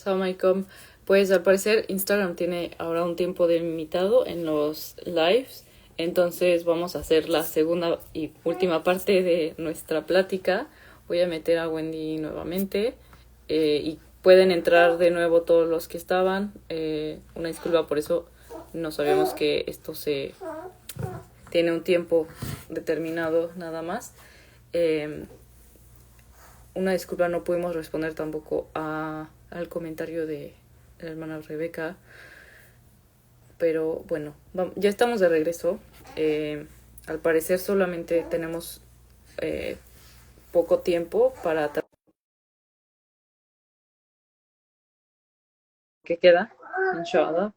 Salam alaikum. Pues al parecer Instagram tiene ahora un tiempo delimitado en los lives, entonces vamos a hacer la segunda y última parte de nuestra plática. Voy a meter a Wendy nuevamente y pueden entrar de nuevo todos los que estaban. Una disculpa por eso, no sabíamos que esto se tiene un tiempo determinado nada más. Una disculpa, no pudimos responder tampoco al comentario de la hermana Rebeca, pero bueno, ya estamos de regreso. Al parecer solamente tenemos poco tiempo para que queda, inshallah.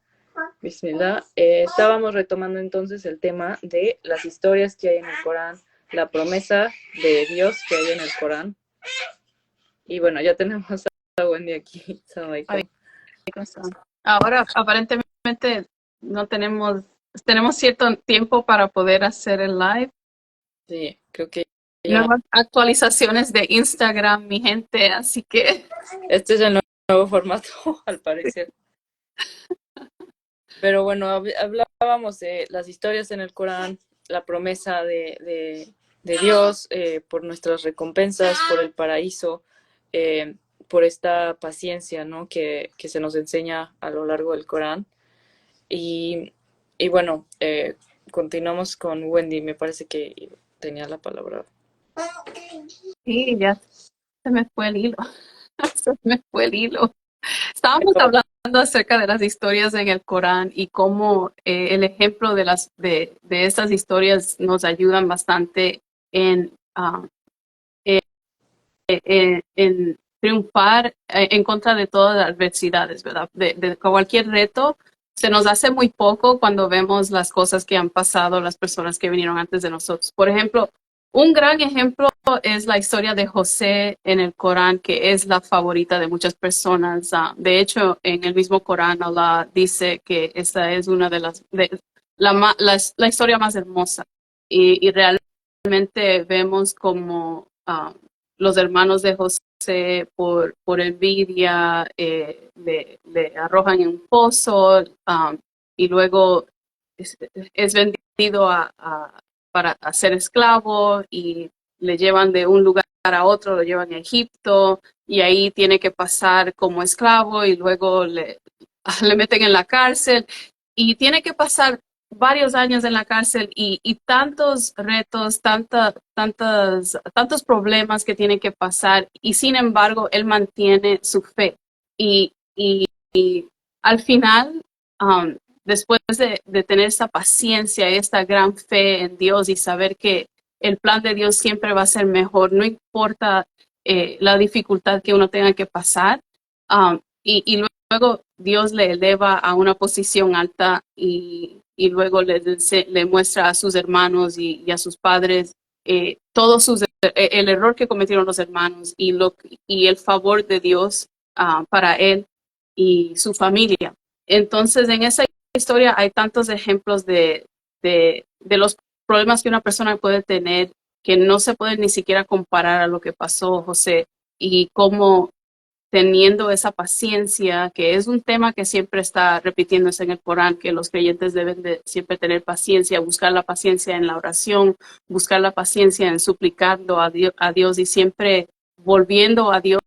Bismillah. Estábamos retomando entonces el tema de las historias que hay en el Corán, la promesa de Dios que hay en el Corán. Y bueno, ya tenemos a Wendy aquí. Ahora, aparentemente, no tenemos cierto tiempo para poder hacer el live. Sí, creo que ya. Nuevas actualizaciones de Instagram, mi gente, así que... Este es el nuevo formato, al parecer. Pero bueno, hablábamos de las historias en el Corán, la promesa de Dios por nuestras recompensas, por el paraíso, por esta paciencia, ¿no? que se nos enseña a lo largo del Corán. Y bueno, continuamos con Wendy, me parece que tenía la palabra. Sí, ya se me fue el hilo. Se me fue el hilo. Estábamos hablando acerca de las historias en el Corán y cómo el ejemplo de estas historias nos ayudan bastante en, en triunfar en contra de todas las adversidades, ¿verdad? De cualquier reto. Se nos hace muy poco cuando vemos las cosas que han pasado las personas que vinieron antes de nosotros. Por ejemplo, un gran ejemplo es la historia de José en el Corán, que es la favorita de muchas personas. De hecho, en el mismo Corán, Allah dice que esta es una de la historia más hermosa. Y realmente vemos como los hermanos de José, por envidia, le arrojan en un pozo y luego es vendido para ser esclavo y le llevan de un lugar a otro, lo llevan a Egipto y ahí tiene que pasar como esclavo y luego le meten en la cárcel y tiene que pasar varios años en la cárcel y tantos retos, tantos problemas que tiene que pasar y sin embargo él mantiene su fe y al final después de tener esa paciencia y esta gran fe en Dios y saber que el plan de Dios siempre va a ser mejor, no importa la dificultad que uno tenga que pasar. Y luego Dios le eleva a una posición alta y luego le muestra a sus hermanos y a sus padres el error que cometieron los hermanos y el favor de Dios para él y su familia. Entonces, en esa historia hay tantos ejemplos de los problemas que una persona puede tener que no se pueden ni siquiera comparar a lo que pasó José y cómo teniendo esa paciencia, que es un tema que siempre está repitiéndose en el Corán, que los creyentes deben de siempre tener paciencia, buscar la paciencia en la oración, buscar la paciencia en suplicando a Dios y siempre volviendo a Dios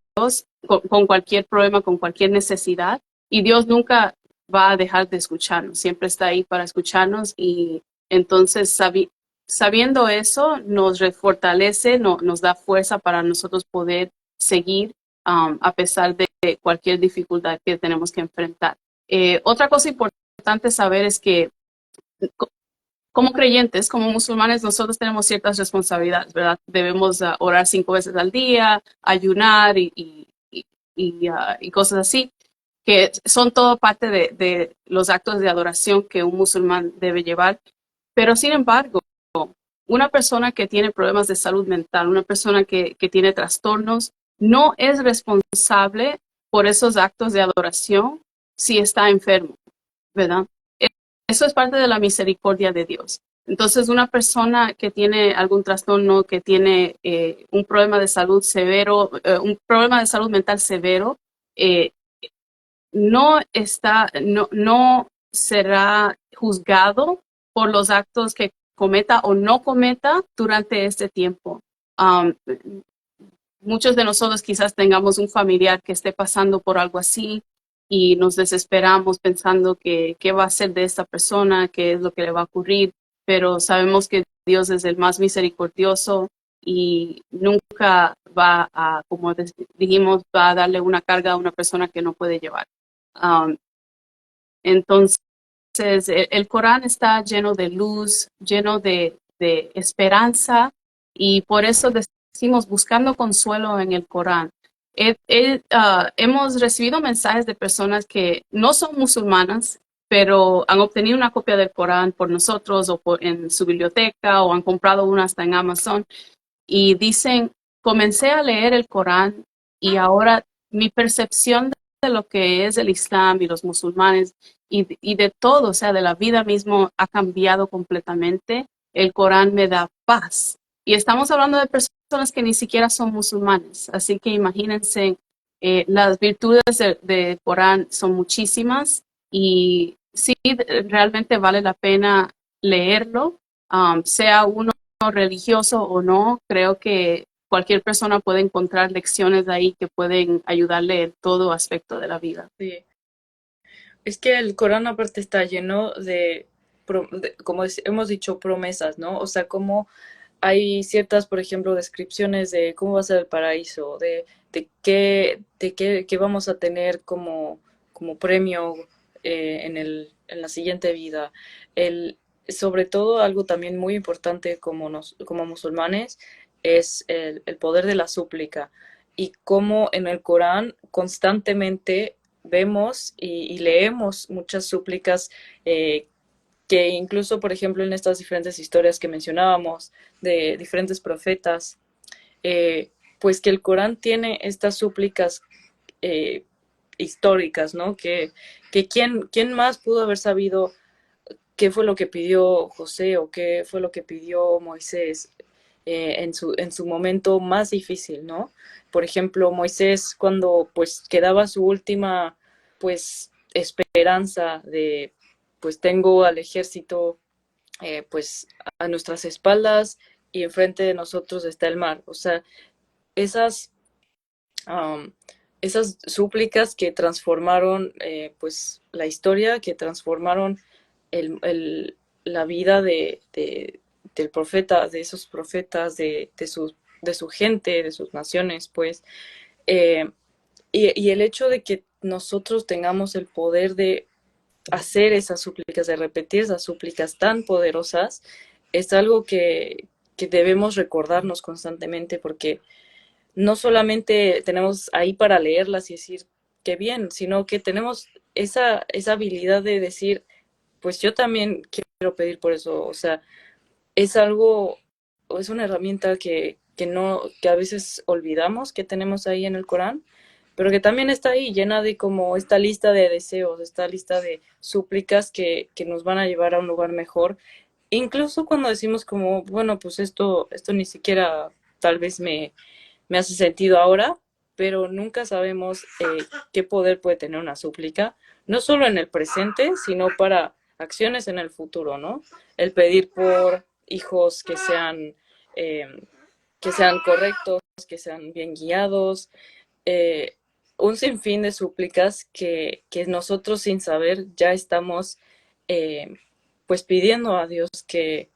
con cualquier problema, con cualquier necesidad. Y Dios nunca va a dejar de escucharnos, siempre está ahí para escucharnos y entonces sabiendo eso nos refortalece, nos da fuerza para nosotros poder seguir a pesar de cualquier dificultad que tenemos que enfrentar. Otra cosa importante saber es que como creyentes, como musulmanes, nosotros tenemos ciertas responsabilidades, ¿verdad? Debemos orar 5 veces al día, ayunar y cosas así, que son todo parte de los actos de adoración que un musulmán debe llevar. Pero sin embargo, una persona que tiene problemas de salud mental, una persona que tiene trastornos, no es responsable por esos actos de adoración si está enfermo, ¿verdad? Eso es parte de la misericordia de Dios. Entonces, una persona que tiene algún trastorno, que tiene un problema de salud severo, un problema de salud mental severo, eh, no será juzgado por los actos que cometa o no cometa durante este tiempo. Um, Muchos de nosotros quizás tengamos un familiar que esté pasando por algo así y nos desesperamos pensando que qué va a ser de esta persona, qué es lo que le va a ocurrir, pero sabemos que Dios es el más misericordioso y nunca va a, como dijimos, va a darle una carga a una persona que no puede llevar. Um, entonces, el Corán está lleno de luz, lleno de esperanza, y por eso decimos buscando consuelo en el Corán. Hemos recibido mensajes de personas que no son musulmanas, pero han obtenido una copia del Corán por nosotros o en su biblioteca, o han comprado una hasta en Amazon, y dicen, comencé a leer el Corán y ahora mi percepción de lo que es el Islam y los musulmanes y de todo, o sea, de la vida mismo, ha cambiado completamente. El Corán me da paz. Y estamos hablando de personas que ni siquiera son musulmanes. Así que imagínense, las virtudes del Corán son muchísimas y sí, realmente vale la pena leerlo, sea uno religioso o no. Creo que cualquier persona puede encontrar lecciones de ahí que pueden ayudarle en todo aspecto de la vida. Sí. Es que el Corán aparte está lleno como hemos dicho, promesas, ¿no? O sea, como hay ciertas, por ejemplo, descripciones de cómo va a ser el paraíso, qué vamos a tener como premio en la siguiente vida. Sobre todo, algo también muy importante como musulmanes es el poder de la súplica y cómo en el Corán constantemente vemos y leemos muchas súplicas que incluso, por ejemplo, en estas diferentes historias que mencionábamos de diferentes profetas, pues que el Corán tiene estas súplicas eh, históricas, ¿no? Que quién más pudo haber sabido qué fue lo que pidió José o qué fue lo que pidió Moisés en su momento más difícil, ¿no? Por ejemplo, Moisés cuando pues quedaba su última pues esperanza de pues tengo al ejército pues a nuestras espaldas y enfrente de nosotros está el mar. O sea, esas, um, esas súplicas que transformaron pues la historia, que transformaron la vida del profeta, de esos profetas, de su gente, de sus naciones, pues. Eh, y el hecho de que nosotros tengamos el poder de hacer esas súplicas, de repetir esas súplicas tan poderosas, es algo que debemos recordarnos constantemente porque no solamente tenemos ahí para leerlas y decir qué bien, sino que tenemos esa habilidad de decir, pues yo también quiero pedir por eso. O sea, es algo, o es una herramienta que a veces olvidamos que tenemos ahí en el Corán, pero que también está ahí llena de como esta lista de deseos, esta lista de súplicas que nos van a llevar a un lugar mejor. Incluso cuando decimos como, bueno, pues esto ni siquiera tal vez me hace sentido ahora, pero nunca sabemos qué poder puede tener una súplica, no solo en el presente, sino para acciones en el futuro, ¿no? El pedir por hijos eh, que sean correctos, que sean bien guiados, eh, un sinfín de súplicas que nosotros sin saber ya estamos eh, pues pidiendo a Dios que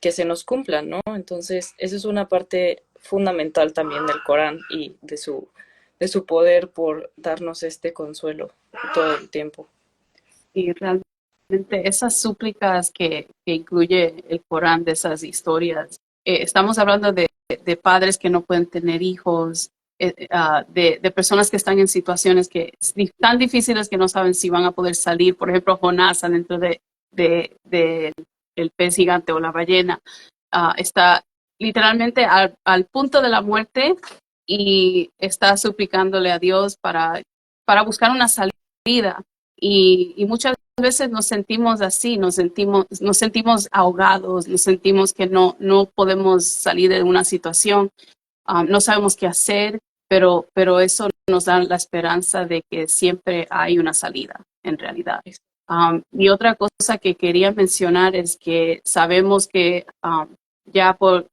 se nos cumplan, ¿no? Entonces, esa es una parte fundamental también del Corán y de su poder por darnos este consuelo todo el tiempo. Y realmente esas súplicas que incluye el Corán, de esas historias, estamos hablando de padres que no pueden tener hijos, de personas que están en situaciones que tan difíciles que no saben si van a poder salir. Por ejemplo, Jonás adentro de el pez gigante o la ballena, está literalmente al punto de la muerte y está suplicándole a Dios para buscar una salida. Y muchas veces nos sentimos así, nos sentimos ahogados, nos sentimos que no podemos salir de una situación, no sabemos qué hacer, pero eso nos da la esperanza de que siempre hay una salida, en realidad. Y otra cosa que quería mencionar es que sabemos que ya por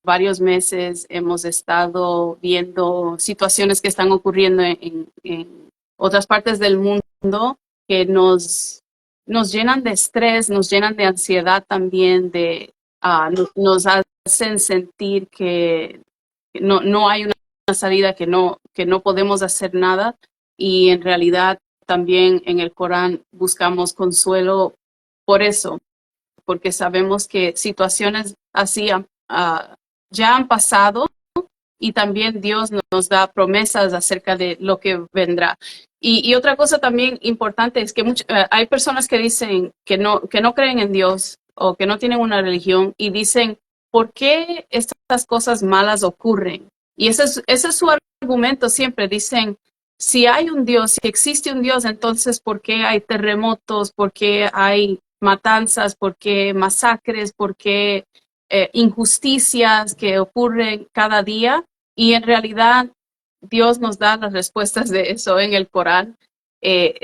varios meses hemos estado viendo situaciones que están ocurriendo en otras partes del mundo que nos llenan de estrés, nos llenan de ansiedad también, nos hacen sentir que no hay una salida, que no podemos hacer nada, y en realidad también en el Corán buscamos consuelo por eso, porque sabemos que situaciones así ya han pasado, y también Dios nos da promesas acerca de lo que vendrá. Y otra cosa también importante es que hay personas que dicen que no creen en Dios o que no tienen una religión y dicen, ¿por qué estas cosas malas ocurren? Y ese es su argumento siempre. Dicen, si hay un Dios, si existe un Dios, entonces ¿por qué hay terremotos? ¿Por qué hay matanzas? ¿Por qué masacres? ¿Por qué injusticias que ocurren cada día? Y en realidad Dios nos da las respuestas de eso en el Corán.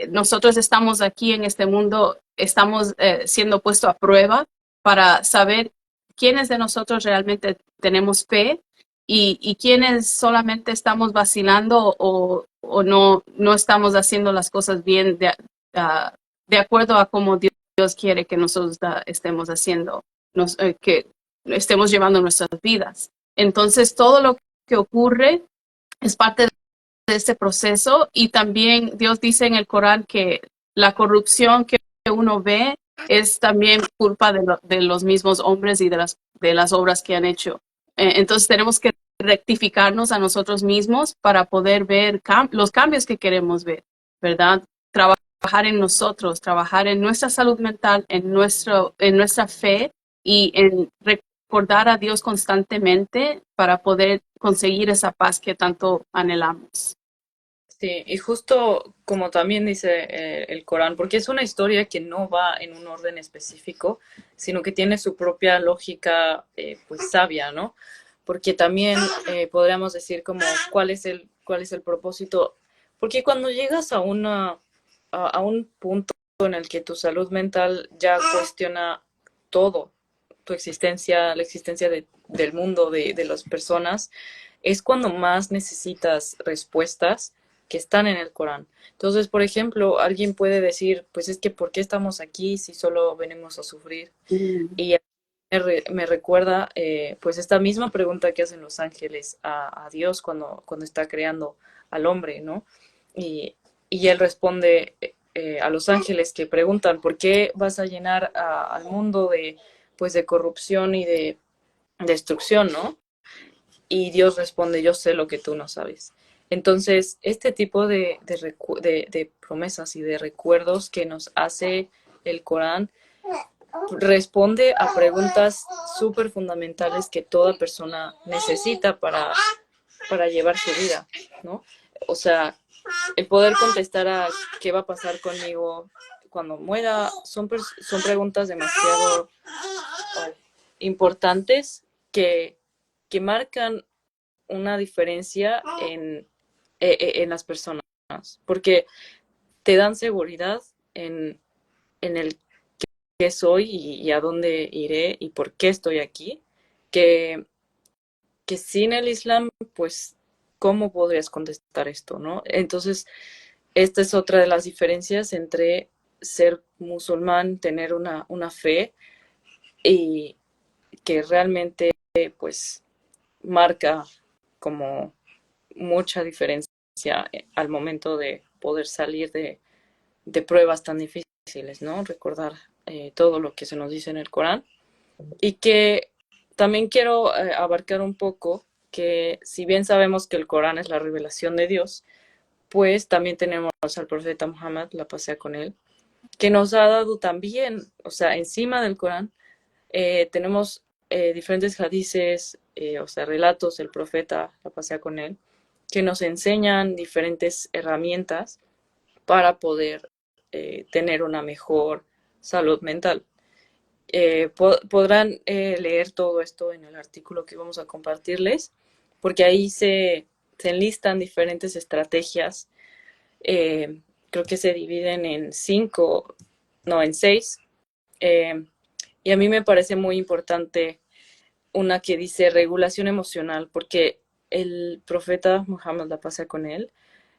Nosotros estamos aquí en este mundo, estamos siendo puestos a prueba para saber quiénes de nosotros realmente tenemos fe, y quiénes solamente estamos vacilando o no estamos haciendo las cosas bien de acuerdo a cómo Dios quiere que nosotros estemos haciendo, que estemos llevando nuestras vidas. Entonces, todo lo que ocurre es parte de este proceso, y también Dios dice en el Corán que la corrupción que uno ve es también culpa de los mismos hombres y de las obras que han hecho. Entonces tenemos que rectificarnos a nosotros mismos para poder ver los cambios que queremos ver, ¿verdad? Trabajar en nosotros, trabajar en nuestra salud mental, en nuestra fe, y en recordar a Dios constantemente para poder conseguir esa paz que tanto anhelamos. Sí, y justo como también dice el Corán, porque es una historia que no va en un orden específico, sino que tiene su propia lógica, pues sabia, ¿no? Porque también podríamos decir como cuál es el propósito, porque cuando llegas a un punto en el que tu salud mental ya cuestiona todo, tu existencia, la existencia del mundo, de las personas, es cuando más necesitas respuestas que están en el Corán. Entonces, por ejemplo, alguien puede decir, pues es que ¿por qué estamos aquí si solo venimos a sufrir? Y me recuerda pues esta misma pregunta que hacen los ángeles a Dios cuando está creando al hombre, ¿no? Y él responde a los ángeles que preguntan, ¿por qué vas a llenar al mundo pues de corrupción y de destrucción, ¿no? Y Dios responde, yo sé lo que tú no sabes. Entonces, este tipo de promesas y de recuerdos que nos hace el Corán responde a preguntas súper fundamentales que toda persona necesita para llevar su vida, ¿no? O sea, el poder contestar a qué va a pasar conmigo cuando muera son preguntas demasiado importantes que marcan una diferencia en las personas, porque te dan seguridad en el qué soy y a dónde iré y por qué estoy aquí, que, que sin el Islam, pues, ¿cómo podrías contestar esto, no? Entonces, esta es otra de las diferencias entre ser musulmán, tener una fe y que realmente, pues, marca como mucha diferencia al momento de poder salir de pruebas tan difíciles, ¿no? Recordar todo lo que se nos dice en el Corán. Y que también quiero abarcar un poco que si bien sabemos que el Corán es la revelación de Dios, pues también tenemos al profeta Muhammad, la paz sea con él, que nos ha dado también, o sea, encima del Corán, tenemos diferentes hadices, o sea, relatos del profeta, la paz sea con él, que nos enseñan diferentes herramientas para poder tener una mejor salud mental. Podrán leer todo esto en el artículo que vamos a compartirles, porque ahí se enlistan diferentes estrategias. Creo que se dividen en 5, no, en 6. Y a mí me parece muy importante una que dice regulación emocional, porque el profeta Muhammad, la pasa con él,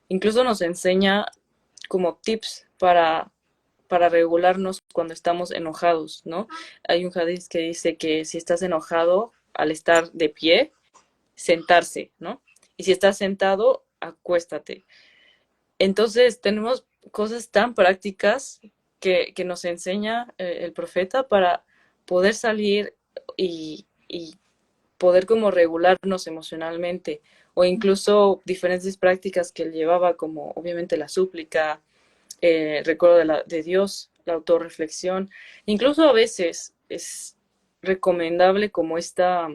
incluso nos enseña como tips para regularnos cuando estamos enojados, ¿no? Hay un hadith que dice que si estás enojado, al estar de pie, sentarse, ¿no? Y si estás sentado, acuéstate. Entonces tenemos cosas tan prácticas que nos enseña el profeta para poder salir y poder como regularnos emocionalmente, o incluso diferentes prácticas que él llevaba, como obviamente la súplica, recuerdo de Dios, la autorreflexión. Incluso a veces es recomendable como esta,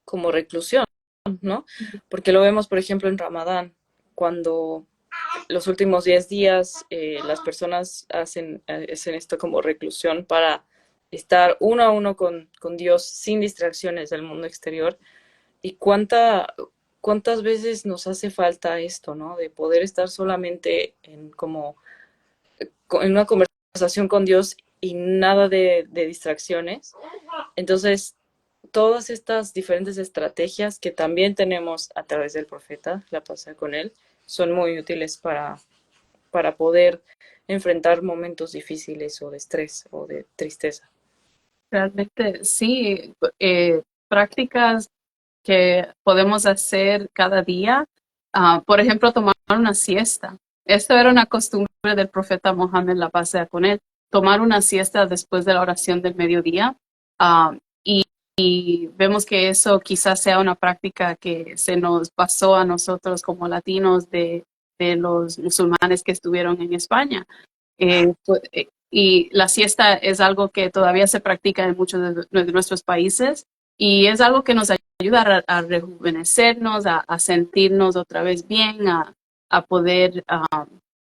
como reclusión, ¿no? Porque lo vemos, por ejemplo, en Ramadán, cuando los últimos 10 días las personas hacen esto como reclusión para estar uno a uno con Dios sin distracciones del mundo exterior. Y cuántas veces nos hace falta esto, ¿no? De poder estar solamente en una conversación con Dios y nada de distracciones. Entonces, todas estas diferentes estrategias que también tenemos a través del profeta, la pasé con él, son muy útiles para poder enfrentar momentos difíciles o de estrés o de tristeza. Realmente sí, prácticas que podemos hacer cada día. Por ejemplo, tomar una siesta. Esto era una costumbre del profeta Mohammed, la paz sea con él, tomar una siesta después de la oración del mediodía. Uh, y, y vemos que eso quizás sea una práctica que se nos pasó a nosotros como latinos de los musulmanes que estuvieron en España. Y la siesta es algo que todavía se practica en muchos de nuestros países y es algo que nos ayuda a rejuvenecernos, a sentirnos otra vez bien, a poder,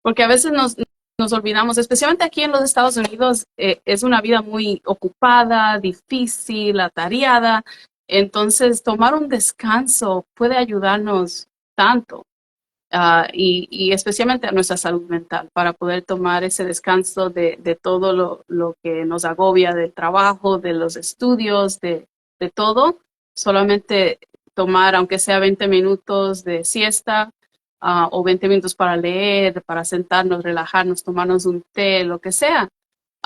porque a veces nos olvidamos, especialmente aquí en los Estados Unidos, es una vida muy ocupada, difícil, atareada, entonces tomar un descanso puede ayudarnos tanto. Y especialmente a nuestra salud mental, para poder tomar ese descanso de todo lo que nos agobia del trabajo, de los estudios, de todo. Solamente tomar, aunque sea 20 minutos de siesta o 20 minutos para leer, para sentarnos, relajarnos, tomarnos un té, lo que sea.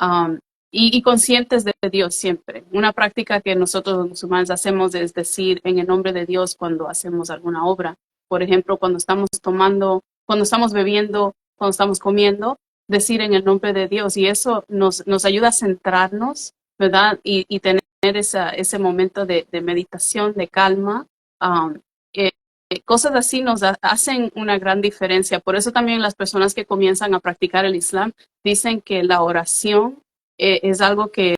Um, y conscientes de Dios siempre. Una práctica que nosotros los musulmanes hacemos es decir en el nombre de Dios cuando hacemos alguna obra. Por ejemplo, cuando estamos tomando, cuando estamos bebiendo, cuando estamos comiendo, decir en el nombre de Dios. Y eso nos ayuda a centrarnos, ¿verdad? Y tener ese momento de meditación, de calma. Um, eh, Cosas así nos hacen una gran diferencia. Por eso también las personas que comienzan a practicar el Islam dicen que la oración es algo que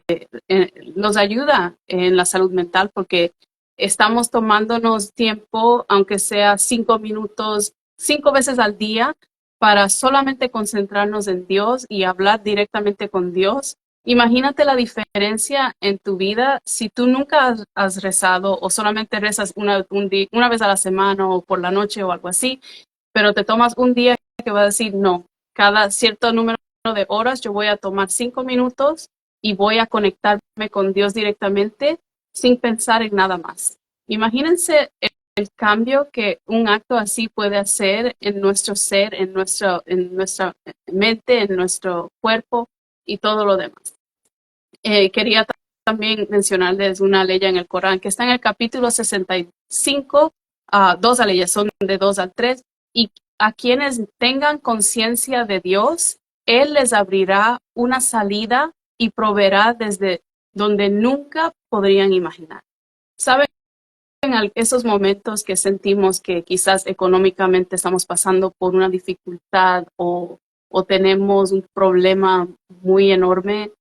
nos ayuda en la salud mental porque estamos tomándonos tiempo, aunque sea 5 minutos, 5 veces al día, para solamente concentrarnos en Dios y hablar directamente con Dios. Imagínate la diferencia en tu vida si tú nunca has rezado o solamente rezas una vez a la semana o por la noche o algo así, pero te tomas un día que va a decir no, cada cierto número de horas yo voy a tomar 5 minutos y voy a conectarme con Dios directamente sin pensar en nada más. Imagínense el cambio que un acto así puede hacer en nuestro ser, en nuestra mente, en nuestro cuerpo y todo lo demás. Quería también mencionarles una ley en el Corán que está en el capítulo 65, dos leyes, son de 2 al 3, y a quienes tengan conciencia de Dios, Él les abrirá una salida y proveerá desde donde nunca podrían imaginar. ¿Saben? Esos momentos que sentimos que quizás económicamente estamos pasando por una dificultad o tenemos un problema muy enorme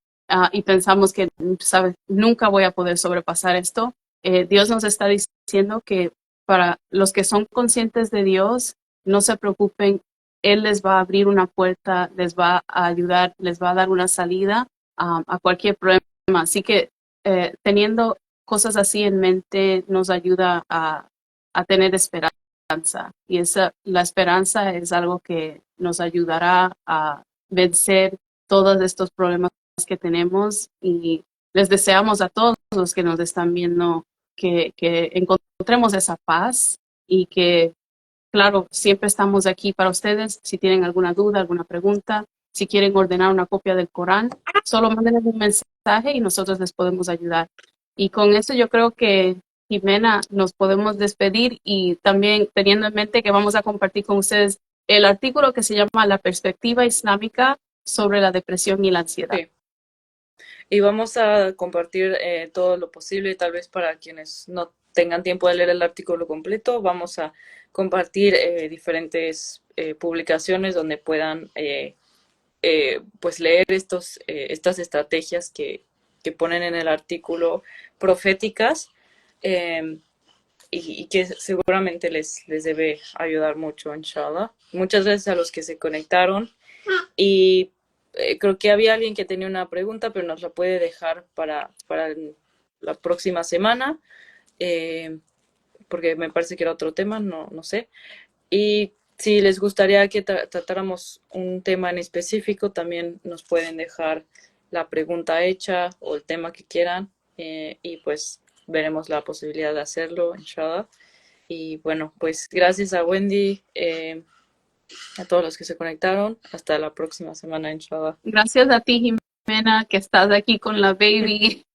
y pensamos que, ¿sabes? Nunca voy a poder sobrepasar esto. Dios nos está diciendo que para los que son conscientes de Dios, no se preocupen, Él les va a abrir una puerta, les va a ayudar, les va a dar una salida a cualquier problema. Así que teniendo cosas así en mente nos ayuda a tener esperanza. Y la esperanza es algo que nos ayudará a vencer todos estos problemas que tenemos, y les deseamos a todos los que nos están viendo que encontremos esa paz, y que, claro, siempre estamos aquí para ustedes. Si tienen alguna duda, alguna pregunta, si quieren ordenar una copia del Corán, solo mándenles un mensaje y nosotros les podemos ayudar. Y con eso yo creo que, Jimena, nos podemos despedir, y también teniendo en mente que vamos a compartir con ustedes el artículo que se llama La perspectiva islámica sobre la depresión y la ansiedad. Sí. Y vamos a compartir todo lo posible, tal vez para quienes no tengan tiempo de leer el artículo completo, vamos a compartir diferentes publicaciones donde puedan pues leer estas estrategias que ponen en el artículo proféticas, y que seguramente les debe ayudar mucho, inshallah. Muchas gracias a los que se conectaron, y creo que había alguien que tenía una pregunta, pero nos la puede dejar para la próxima semana, porque me parece que era otro tema, no sé. Y si les gustaría que tratáramos un tema en específico, también nos pueden dejar la pregunta hecha o el tema que quieran, y pues veremos la posibilidad de hacerlo, inshallah. Y bueno, pues gracias a Wendy, a todos los que se conectaron. Hasta la próxima semana, inshallah. Gracias a ti, Jimena, que estás aquí con la baby.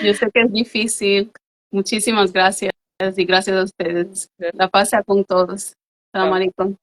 Yo sé que es difícil. Muchísimas gracias, y gracias a ustedes. La paz sea con todos. Salam alaikum.